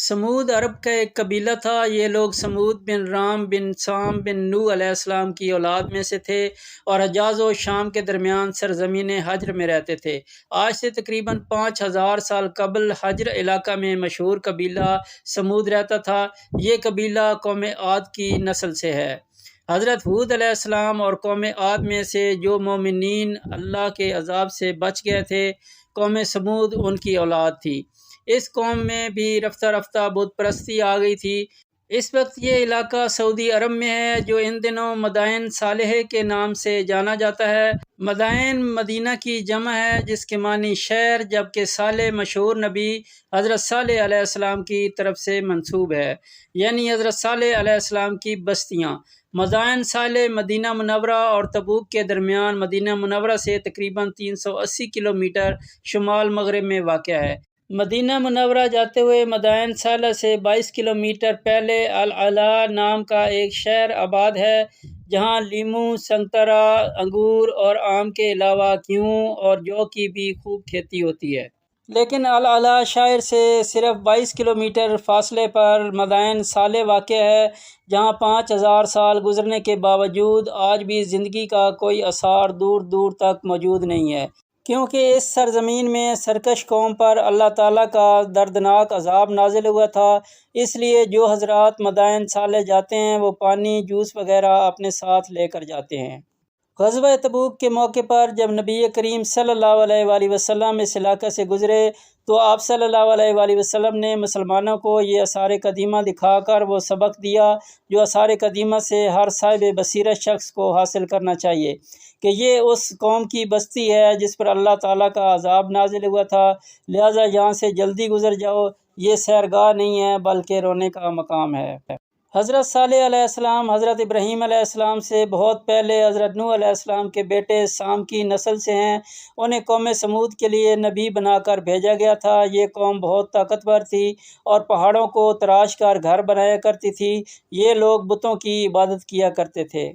سمود عرب کا ایک قبیلہ تھا۔ یہ لوگ سمود بن رام بن سام بن نوح علیہ السلام کی اولاد میں سے تھے اور حجاز و شام کے درمیان سرزمین حجر میں رہتے تھے۔ آج سے تقریباً 5000 سال قبل حجر علاقہ میں مشہور قبیلہ سمود رہتا تھا۔ یہ قبیلہ قوم عاد کی نسل سے ہے۔ حضرت ہود علیہ السلام اور قوم عاد میں سے جو مومنین اللہ کے عذاب سے بچ گئے تھے، قوم سمود ان کی اولاد تھی۔ اس قوم میں بھی رفتہ رفتہ بت پرستی آ گئی تھی۔ اس وقت یہ علاقہ سعودی عرب میں ہے، جو ان دنوں مدائن صالحہ کے نام سے جانا جاتا ہے۔ مدائن مدینہ کی جمع ہے، جس کے معنی شہر، جبکہ صالح مشہور نبی حضرت صالح علیہ السلام کی طرف سے منسوب ہے، یعنی حضرت صالح علیہ السلام کی بستیاں۔ مدائن صالح مدینہ منورہ اور تبوک کے درمیان مدینہ منورہ سے تقریباً 380 کلومیٹر شمال مغرب میں واقع ہے۔ مدینہ منورہ جاتے ہوئے مدائن صالح سے 22 کلومیٹر پہلے العلا نام کا ایک شہر آباد ہے، جہاں لیموں، سنگترا، انگور اور آم کے علاوہ گیہوں اور جو کی بھی خوب کھیتی ہوتی ہے۔ لیکن العلا شہر سے صرف 22 کلومیٹر فاصلے پر مدائن صالح واقع ہے، جہاں 5000 سال گزرنے کے باوجود آج بھی زندگی کا کوئی آثار دور دور تک موجود نہیں ہے، کیونکہ اس سرزمین میں سرکش قوم پر اللہ تعالیٰ کا دردناک عذاب نازل ہوا تھا۔ اس لیے جو حضرات مدائن صالح جاتے ہیں وہ پانی، جوس وغیرہ اپنے ساتھ لے کر جاتے ہیں۔ غزوہ تبوک کے موقع پر جب نبی کریم صلی اللہ علیہ وآلہ وسلم اس علاقے سے گزرے تو آپ صلی اللہ علیہ وآلہ وسلم نے مسلمانوں کو یہ آثار قدیمہ دکھا کر وہ سبق دیا جو آثار قدیمہ سے ہر صاحب بصیرت شخص کو حاصل کرنا چاہیے، کہ یہ اس قوم کی بستی ہے جس پر اللہ تعالیٰ کا عذاب نازل ہوا تھا، لہٰذا یہاں سے جلدی گزر جاؤ۔ یہ سیرگاہ نہیں ہے بلکہ رونے کا مقام ہے۔ حضرت صالح علیہ السلام حضرت ابراہیم علیہ السلام سے بہت پہلے حضرت نوح علیہ السلام کے بیٹے سام کی نسل سے ہیں۔ انہیں قوم سمود کے لیے نبی بنا کر بھیجا گیا تھا۔ یہ قوم بہت طاقتور تھی اور پہاڑوں کو تراش کر گھر بنایا کرتی تھی۔ یہ لوگ بتوں کی عبادت کیا کرتے تھے۔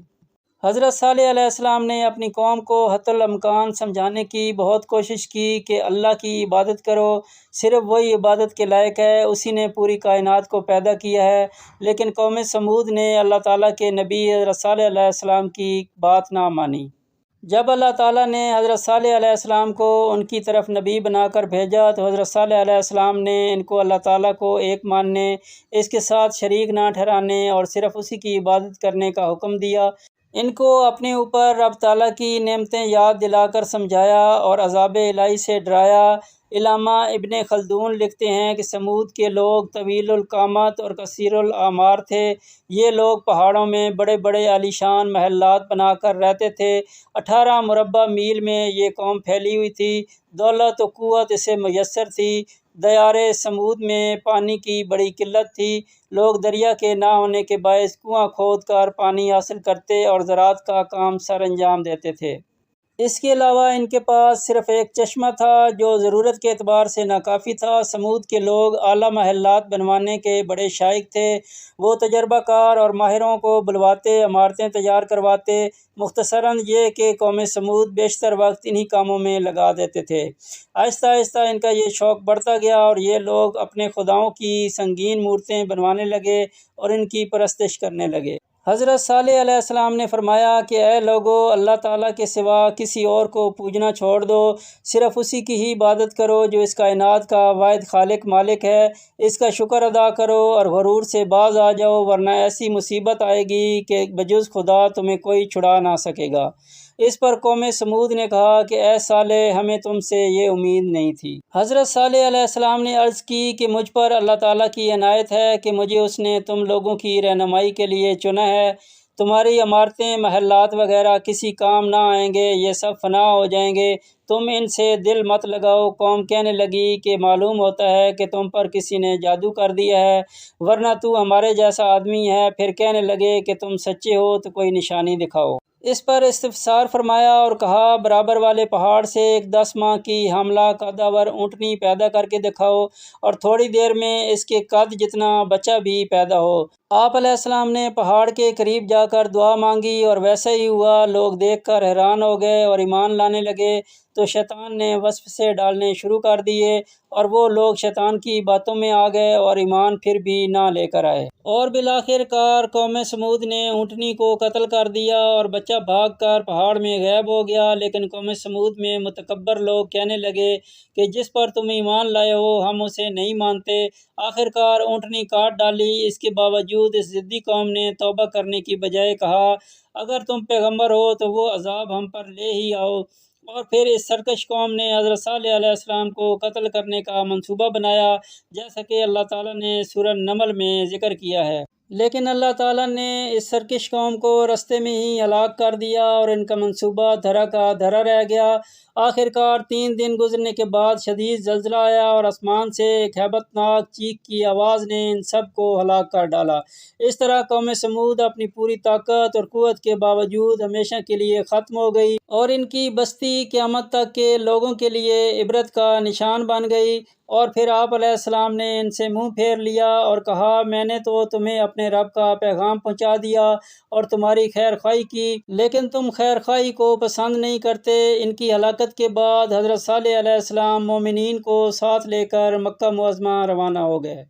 حضرت صالح علیہ السلام نے اپنی قوم کو حتی الامکان سمجھانے کی بہت کوشش کی کہ اللہ کی عبادت کرو، صرف وہی عبادت کے لائق ہے، اسی نے پوری کائنات کو پیدا کیا ہے۔ لیکن قوم سمود نے اللہ تعالیٰ کے نبی حضرت صالح علیہ السلام کی بات نہ مانی۔ جب اللہ تعالیٰ نے حضرت صالح علیہ السلام کو ان کی طرف نبی بنا کر بھیجا تو حضرت صالح علیہ السلام نے ان کو اللہ تعالیٰ کو ایک ماننے، اس کے ساتھ شریک نہ ٹھہرانے اور صرف اسی کی عبادت کرنے کا حکم دیا۔ ان کو اپنے اوپر رب تعالیٰ کی نعمتیں یاد دلا کر سمجھایا اور عذاب الہی سے ڈرایا۔ علامہ ابن خلدون لکھتے ہیں کہ سمود کے لوگ طویل القامت اور کثیر الاعمار تھے۔ یہ لوگ پہاڑوں میں بڑے بڑے عالیشان محلات بنا کر رہتے تھے۔ 18 مربع میل میں یہ قوم پھیلی ہوئی تھی۔ دولت و قوت اسے میسر تھی۔ دیار سمود میں پانی کی بڑی قلت تھی۔ لوگ دریا کے نہ ہونے کے باعث کنواں کھود کر پانی حاصل کرتے اور زراعت کا کام سر انجام دیتے تھے۔ اس کے علاوہ ان کے پاس صرف ایک چشمہ تھا جو ضرورت کے اعتبار سے ناکافی تھا۔ سمود کے لوگ اعلیٰ محلات بنوانے کے بڑے شائق تھے۔ وہ تجربہ کار اور ماہروں کو بلواتے، عمارتیں تیار کرواتے۔ مختصراً یہ کہ قوم سمود بیشتر وقت انہی کاموں میں لگا دیتے تھے۔ آہستہ آہستہ ان کا یہ شوق بڑھتا گیا اور یہ لوگ اپنے خداؤں کی سنگین مورتیں بنوانے لگے اور ان کی پرستش کرنے لگے۔ حضرت صالح علیہ السلام نے فرمایا کہ اے لوگو، اللہ تعالیٰ کے سوا کسی اور کو پوجنا چھوڑ دو، صرف اسی کی ہی عبادت کرو جو اس کائنات کا واحد خالق مالک ہے۔ اس کا شکر ادا کرو اور غرور سے باز آ جاؤ، ورنہ ایسی مصیبت آئے گی کہ بجز خدا تمہیں کوئی چھڑا نہ سکے گا۔ اس پر قوم سمود نے کہا کہ اے صالح، ہمیں تم سے یہ امید نہیں تھی۔ حضرت صالح علیہ السلام نے عرض کی کہ مجھ پر اللہ تعالیٰ کی عنایت ہے کہ مجھے اس نے تم لوگوں کی رہنمائی کے لیے چنا ہے۔ تمہاری عمارتیں، محلات وغیرہ کسی کام نہ آئیں گے، یہ سب فنا ہو جائیں گے۔ تم ان سے دل مت لگاؤ۔ قوم کہنے لگی کہ معلوم ہوتا ہے کہ تم پر کسی نے جادو کر دیا ہے، ورنہ تو ہمارے جیسا آدمی ہے۔ پھر کہنے لگے کہ تم سچے ہو تو کوئی نشانی دکھاؤ۔ اس پر استفسار فرمایا اور کہا برابر والے پہاڑ سے ایک 10 ماہ کی حاملہ قدور اونٹنی پیدا کر کے دکھاؤ اور تھوڑی دیر میں اس کے قد جتنا بچہ بھی پیدا ہو۔ آپ علیہ السلام نے پہاڑ کے قریب جا کر دعا مانگی اور ویسا ہی ہوا۔ لوگ دیکھ کر حیران ہو گئے اور ایمان لانے لگے، تو شیطان نے وسوسے ڈالنے شروع کر دیے اور وہ لوگ شیطان کی باتوں میں آ گئے اور ایمان پھر بھی نہ لے کر آئے۔ اور بالآخر کار قوم سمود نے اونٹنی کو قتل کر دیا اور بچہ بھاگ کر پہاڑ میں غائب ہو گیا۔ لیکن قوم سمود میں متکبر لوگ کہنے لگے کہ جس پر تم ایمان لائے ہو ہم اسے نہیں مانتے۔ آخر کار اونٹنی کاٹ ڈالی۔ اس کے باوجود اس ضدی قوم نے توبہ کرنے کی بجائے کہا، اگر تم پیغمبر ہو تو وہ عذاب ہم پر لے ہی آؤ۔ اور پھر اس سرکش قوم نے حضرت صالح علیہ السلام کو قتل کرنے کا منصوبہ بنایا، جیسا کہ اللہ تعالیٰ نے سورہ نمل میں ذکر کیا ہے۔ لیکن اللہ تعالیٰ نے اس سرکش قوم کو رستے میں ہی ہلاک کر دیا اور ان کا منصوبہ دھرا کا دھرا رہ گیا۔ آخر کار 3 دن گزرنے کے بعد شدید زلزلہ آیا اور آسمان سے ایک ہیبت ناک چیخ کی آواز نے ان سب کو ہلاک کر ڈالا۔ اس طرح قوم سمود اپنی پوری طاقت اور قوت کے باوجود ہمیشہ کے لیے ختم ہو گئی اور ان کی بستی قیامت تک کے لوگوں کے لیے عبرت کا نشان بن گئی۔ اور پھر آپ علیہ السلام نے ان سے منہ پھیر لیا اور کہا، میں نے تو تمہیں اپنے رب کا پیغام پہنچا دیا اور تمہاری خیر خواہی کی، لیکن تم خیر خواہی کو پسند نہیں کرتے۔ ان کی ہلاکت کے بعد حضرت صالح علیہ السلام مومنین کو ساتھ لے کر مکہ معظمہ روانہ ہو گئے۔